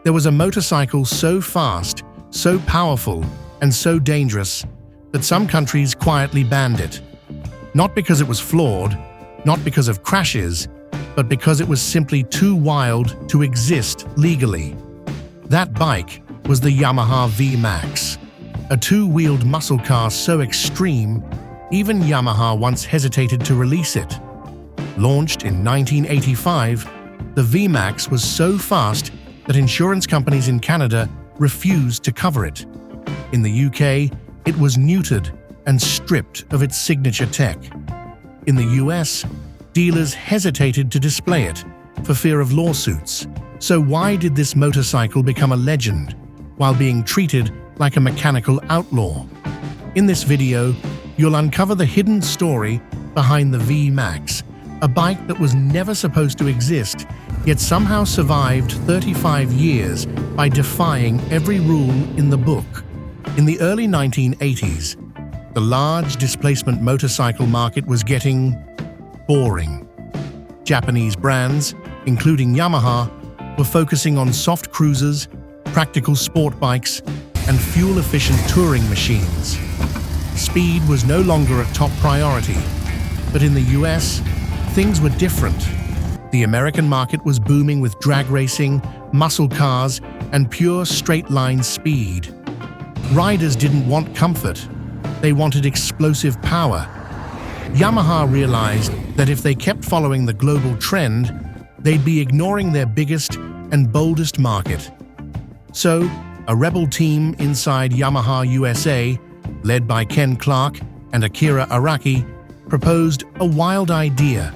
There was a motorcycle so fast, so powerful, and so dangerous that some countries quietly banned it. Not because it was flawed, not because of crashes, but because it was simply too wild to exist legally. That bike was the Yamaha VMAX, a two-wheeled muscle car so extreme, even Yamaha once hesitated to release it. Launched in 1985, the VMAX was so fast that insurance companies in Canada refused to cover it. In the UK, it was neutered and stripped of its signature tech. In the US, dealers hesitated to display it for fear of lawsuits. So why did this motorcycle become a legend while being treated like a mechanical outlaw? In this video, you'll uncover the hidden story behind the VMAX, a bike that was never supposed to exist, yet somehow survived 35 years by defying every rule in the book. In the early 1980s, the large displacement motorcycle market was getting boring. Japanese brands, including Yamaha, were focusing on soft cruisers, practical sport bikes, and fuel-efficient touring machines. Speed was no longer a top priority, but in the US, things were different. The American market was booming with drag racing, muscle cars, and pure straight-line speed. Riders didn't want comfort, they wanted explosive power. Yamaha realized that if they kept following the global trend, they'd be ignoring their biggest and boldest market. So, a rebel team inside Yamaha USA, led by Ken Clark and Akira Araki, proposed a wild idea: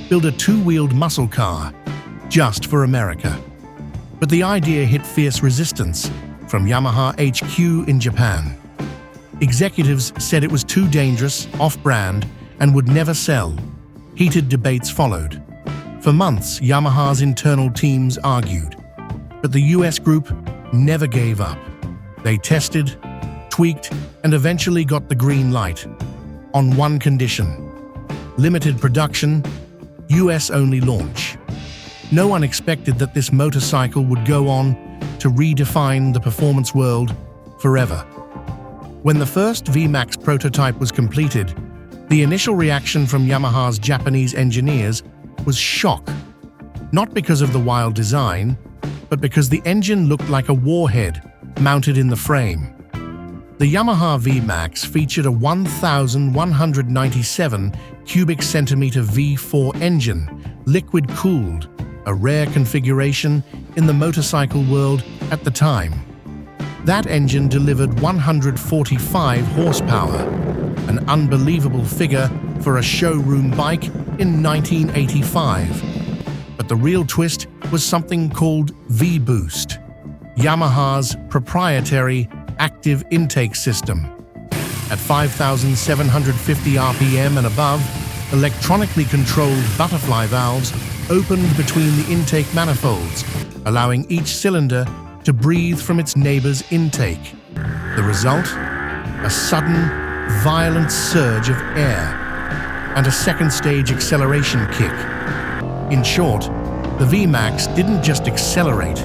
build a two-wheeled muscle car, just for America. But the idea hit fierce resistance from Yamaha HQ in Japan. Executives said it was too dangerous, off-brand, and would never sell. Heated debates followed. For months, Yamaha's internal teams argued, but the US group never gave up. They tested, tweaked, and eventually got the green light, on one condition: limited production, US-only launch. No one expected that this motorcycle would go on to redefine the performance world forever. When the first VMAX prototype was completed, the initial reaction from Yamaha's Japanese engineers was shock. Not because of the wild design, but because the engine looked like a warhead mounted in the frame. The Yamaha VMAX featured a 1,197 cubic centimeter V4 engine, liquid-cooled, a rare configuration in the motorcycle world at the time. That engine delivered 145 horsepower, an unbelievable figure for a showroom bike in 1985. But the real twist was something called V-Boost, Yamaha's proprietary active intake system. At 5,750 RPM and above, electronically controlled butterfly valves opened between the intake manifolds, allowing each cylinder to breathe from its neighbor's intake. The result? A sudden, violent surge of air and a second-stage acceleration kick. In short, the VMAX didn't just accelerate,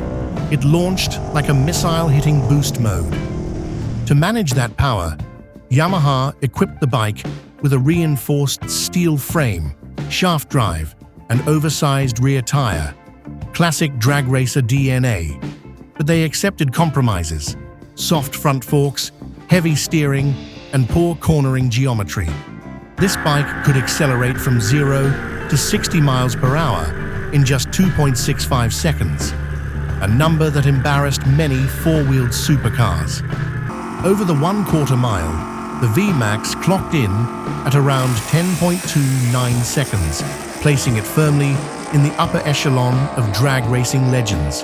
it launched like a missile hitting boost mode. To manage that power, Yamaha equipped the bike with a reinforced steel frame, shaft drive, and oversized rear tire. Classic drag racer DNA. But they accepted compromises: soft front forks, heavy steering, and poor cornering geometry. This bike could accelerate from 0 to 60 miles per hour in just 2.65 seconds, a number that embarrassed many four-wheeled supercars. Over the 1/4 mile, the VMAX clocked in at around 10.29 seconds, placing it firmly in the upper echelon of drag racing legends.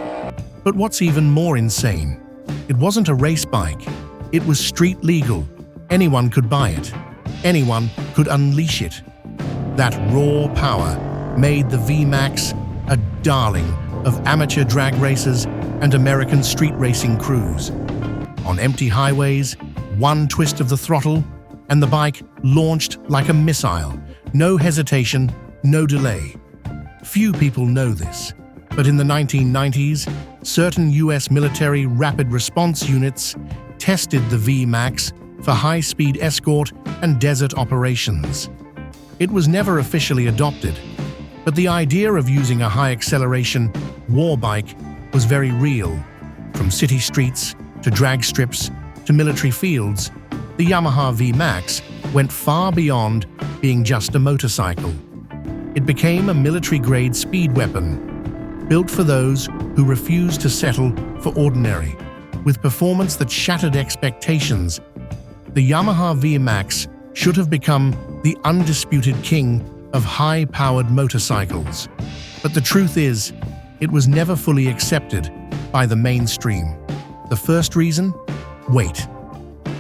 But what's even more insane, it wasn't a race bike. It was street legal. Anyone could buy it. Anyone could unleash it. That raw power made the VMAX a darling of amateur drag racers and American street racing crews. On empty highways, one twist of the throttle, and the bike launched like a missile. No hesitation, no delay. Few people know this, But in the 1990s, certain US military rapid response units tested the VMAX for high-speed escort and desert operations. It was never officially adopted, but the idea of using a high-acceleration war bike was very real. From city streets to drag strips to military fields, the Yamaha VMAX went far beyond being just a motorcycle. It became a military-grade speed weapon, built for those who refused to settle for ordinary. With performance that shattered expectations, the Yamaha VMAX should have become the undisputed king of high-powered motorcycles. But the truth is, it was never fully accepted by the mainstream. The first reason? Weight.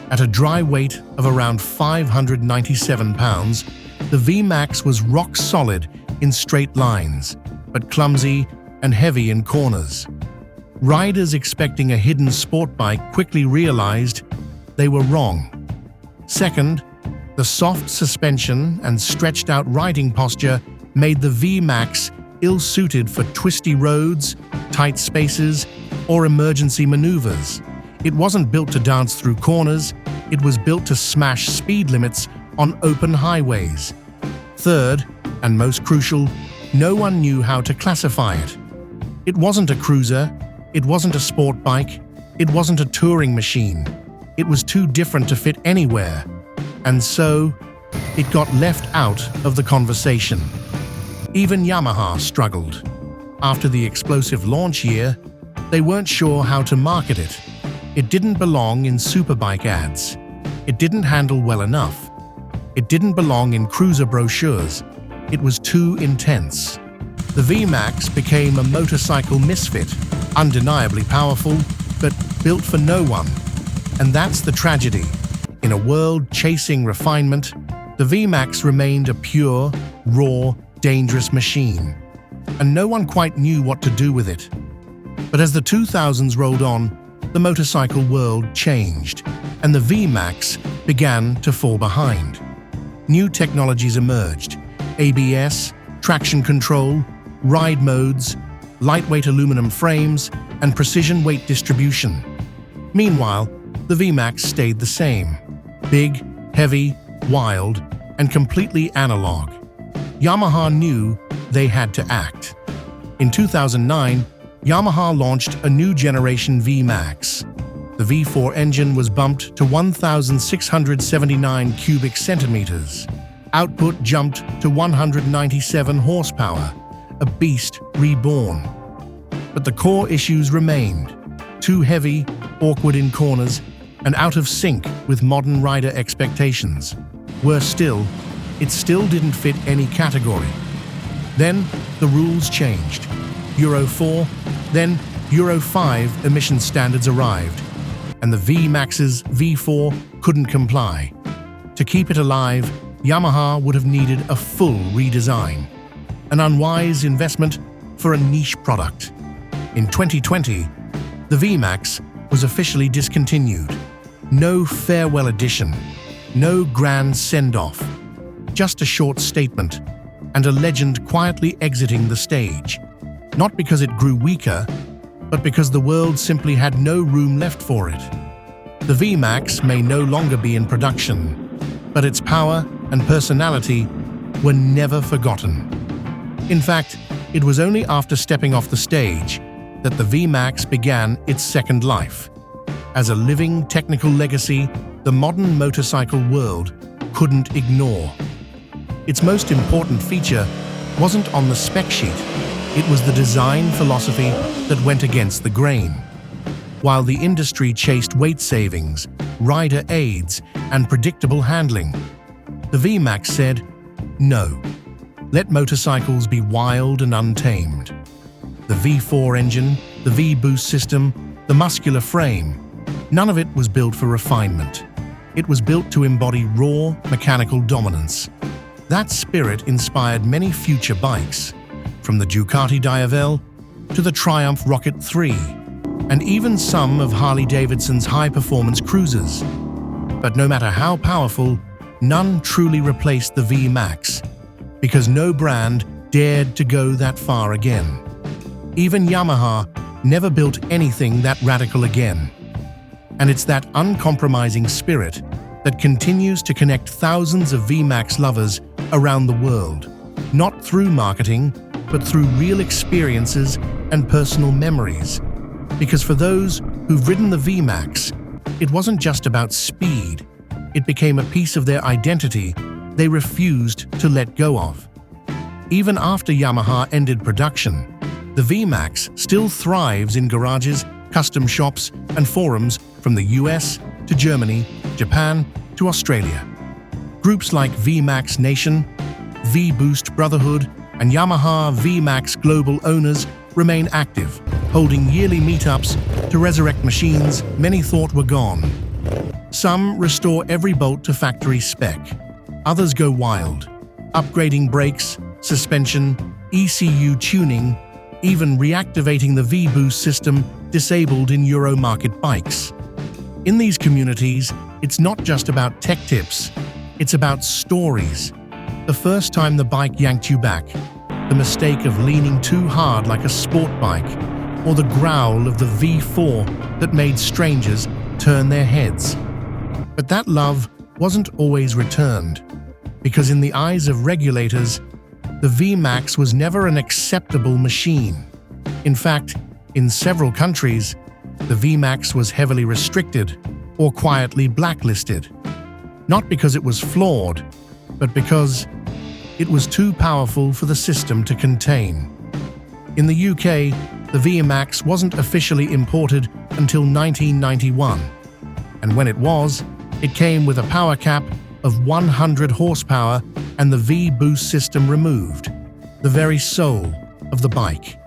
At a dry weight of around 597 pounds, the VMAX was rock solid in straight lines, but clumsy and heavy in corners. Riders expecting a hidden sport bike quickly realized they were wrong. Second, the soft suspension and stretched-out riding posture made the VMAX ill-suited for twisty roads, tight spaces, or emergency maneuvers. It wasn't built to dance through corners, it was built to smash speed limits on open highways. Third, and most crucial, no one knew how to classify it. It wasn't a cruiser, it wasn't a sport bike, it wasn't a touring machine. It was too different to fit anywhere, and so it got left out of the conversation. Even Yamaha struggled. After the explosive launch year, they weren't sure how to market it. It didn't belong in superbike ads. It didn't handle well enough. It didn't belong in cruiser brochures. It was too intense. The VMAX became a motorcycle misfit, undeniably powerful, but built for no one. And that's the tragedy. In a world chasing refinement, the VMAX remained a pure, raw, dangerous machine. And no one quite knew what to do with it. But as the 2000s rolled on, the motorcycle world changed, and the VMAX began to fall behind. New technologies emerged: ABS, traction control, ride modes, lightweight aluminum frames, and precision weight distribution. Meanwhile, the VMAX stayed the same: big, heavy, wild, and completely analog. Yamaha knew they had to act. In 2009, Yamaha launched a new generation VMAX. The V4 engine was bumped to 1,679 cubic centimeters. Output jumped to 197 horsepower, a beast reborn. But the core issues remained: too heavy, awkward in corners, and out of sync with modern rider expectations. Worse still, it still didn't fit any category. Then the rules changed. Euro 4, then Euro 5 emission standards arrived, and the VMAX's V4 couldn't comply. To keep it alive, Yamaha would have needed a full redesign, an unwise investment for a niche product. In 2020, the VMAX was officially discontinued. No farewell edition, no grand send-off, just a short statement and a legend quietly exiting the stage. Not because it grew weaker, but because the world simply had no room left for it. The VMAX may no longer be in production, but its power and personality were never forgotten. In fact, it was only after stepping off the stage that the VMAX began its second life. As a living technical legacy, the modern motorcycle world couldn't ignore. Its most important feature wasn't on the spec sheet. It was the design philosophy that went against the grain. While the industry chased weight savings, rider aids, and predictable handling, the VMAX said, no. Let motorcycles be wild and untamed. The V4 engine, the V-boost system, the muscular frame, none of it was built for refinement. It was built to embody raw, mechanical dominance. That spirit inspired many future bikes, from the Ducati Diavel to the Triumph Rocket 3, and even some of Harley-Davidson's high-performance cruisers. But no matter how powerful, none truly replaced the VMAX, because no brand dared to go that far again. Even Yamaha never built anything that radical again. And it's that uncompromising spirit that continues to connect thousands of VMAX lovers around the world, not through marketing, but through real experiences and personal memories. Because for those who've ridden the VMAX, it wasn't just about speed. It became a piece of their identity they refused to let go of. Even after Yamaha ended production, the VMAX still thrives in garages, custom shops, and forums from the US to Germany, Japan to Australia. Groups like VMAX Nation, V-Boost Brotherhood, and Yamaha VMAX Global owners remain active, holding yearly meetups to resurrect machines many thought were gone. Some restore every bolt to factory spec. Others go wild, upgrading brakes, suspension, ECU tuning, even reactivating the V-Boost system disabled in Euro market bikes. In these communities, it's not just about tech tips, it's about stories. The first time the bike yanked you back, the mistake of leaning too hard like a sport bike, or the growl of the V4 that made strangers turn their heads. But that love wasn't always returned, because in the eyes of regulators, the VMAX was never an acceptable machine. In fact, in several countries, the VMAX was heavily restricted or quietly blacklisted. Not because it was flawed, but because it was too powerful for the system to contain. In the UK, the VMAX wasn't officially imported until 1991, and when it was, it came with a power cap of 100 horsepower and the V-Boost system removed, the very soul of the bike.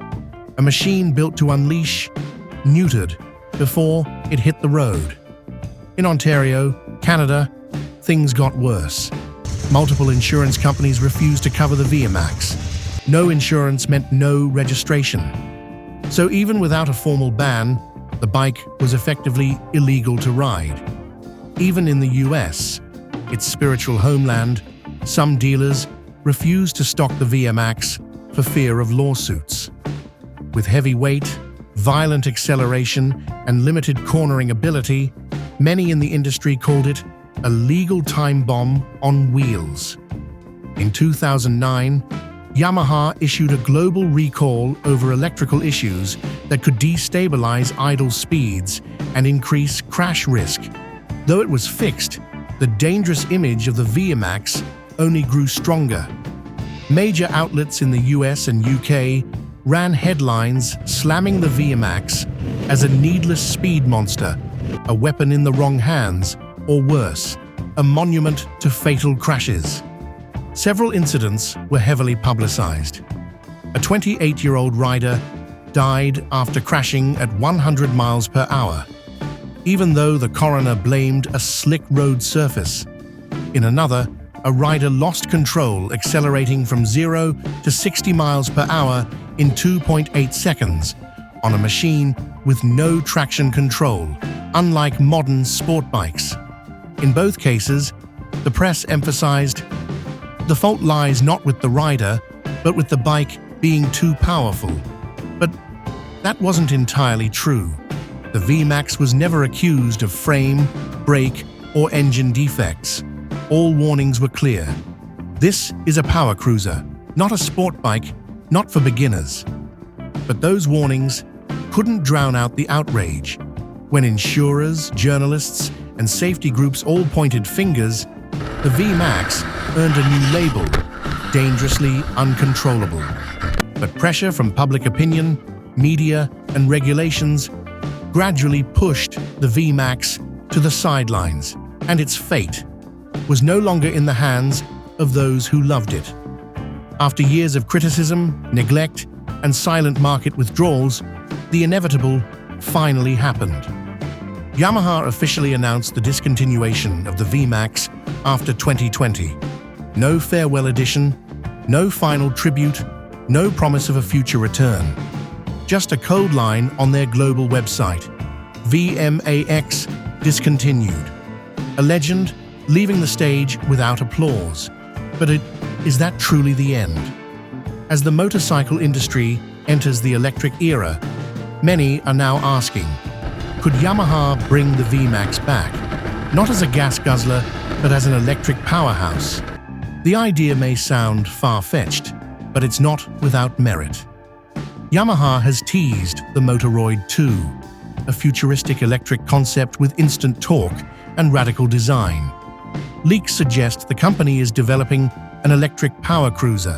A machine built to unleash, neutered, before it hit the road. In Ontario, Canada, things got worse. Multiple insurance companies refused to cover the VMAX. No insurance meant no registration. So even without a formal ban, the bike was effectively illegal to ride. Even in the US, its spiritual homeland, some dealers refused to stock the VMAX for fear of lawsuits. With heavy weight, violent acceleration, and limited cornering ability, many in the industry called it a legal time bomb on wheels. In 2009, Yamaha issued a global recall over electrical issues that could destabilize idle speeds and increase crash risk. Though it was fixed, the dangerous image of the VMAX only grew stronger. Major outlets in the US and UK ran headlines slamming the VMAX as a needless speed monster, a weapon in the wrong hands, or worse, a monument to fatal crashes. Several incidents were heavily publicized. A 28-year-old rider died after crashing at 100 miles per hour, even though the coroner blamed a slick road surface. In another, a rider lost control, accelerating from 0 to 60 miles per hour in 2.8 seconds on a machine with no traction control, unlike modern sport bikes. In both cases, the press emphasized the fault lies not with the rider, but with the bike being too powerful. But that wasn't entirely true. The VMAX was never accused of frame, brake, or engine defects. All warnings were clear. This is a power cruiser, not a sport bike, not for beginners. But those warnings couldn't drown out the outrage. When insurers, journalists, and safety groups all pointed fingers, the VMAX earned a new label, dangerously uncontrollable. But pressure from public opinion, media, and regulations gradually pushed the VMAX to the sidelines, and its fate was no longer in the hands of those who loved it. After years of criticism, neglect, and silent market withdrawals, the inevitable finally happened. Yamaha officially announced the discontinuation of the VMAX after 2020. No farewell edition, no final tribute, no promise of a future return. Just a code line on their global website, VMAX discontinued. A legend leaving the stage without applause. But is that truly the end? As the motorcycle industry enters the electric era, many are now asking, could Yamaha bring the VMAX back, not as a gas guzzler, but as an electric powerhouse? The idea may sound far-fetched, but it's not without merit. Yamaha has teased the Motoroid 2, a futuristic electric concept with instant torque and radical design. Leaks suggest the company is developing an electric power cruiser,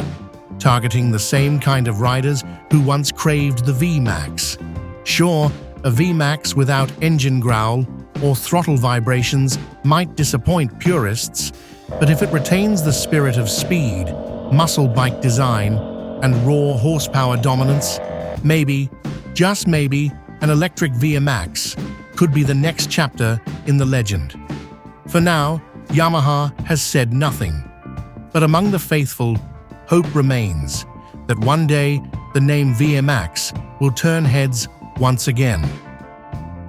targeting the same kind of riders who once craved the VMAX. Sure, a VMAX without engine growl or throttle vibrations might disappoint purists, but if it retains the spirit of speed, muscle bike design, and raw horsepower dominance, maybe, just maybe, an electric VMAX could be the next chapter in the legend. For now, Yamaha has said nothing. But among the faithful, hope remains that one day the name VMAX will turn heads once again.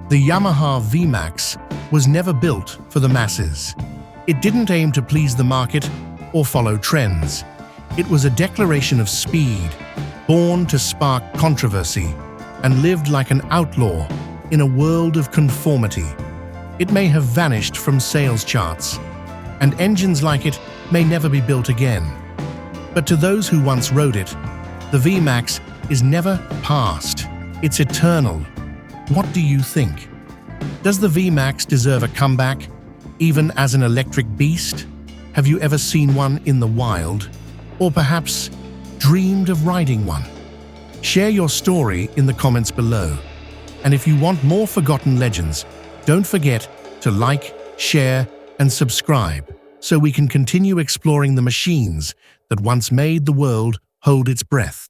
The Yamaha VMAX was never built for the masses. It didn't aim to please the market or follow trends. It was a declaration of speed, born to spark controversy, and lived like an outlaw in a world of conformity. It may have vanished from sales charts, and engines like it may never be built again. But to those who once rode it, the VMAX is never past. It's eternal. What do you think? Does the VMAX deserve a comeback, even as an electric beast? Have you ever seen one in the wild? Or perhaps dreamed of riding one? Share your story in the comments below. And if you want more forgotten legends, don't forget to like, share, and subscribe so we can continue exploring the machines that once made the world hold its breath.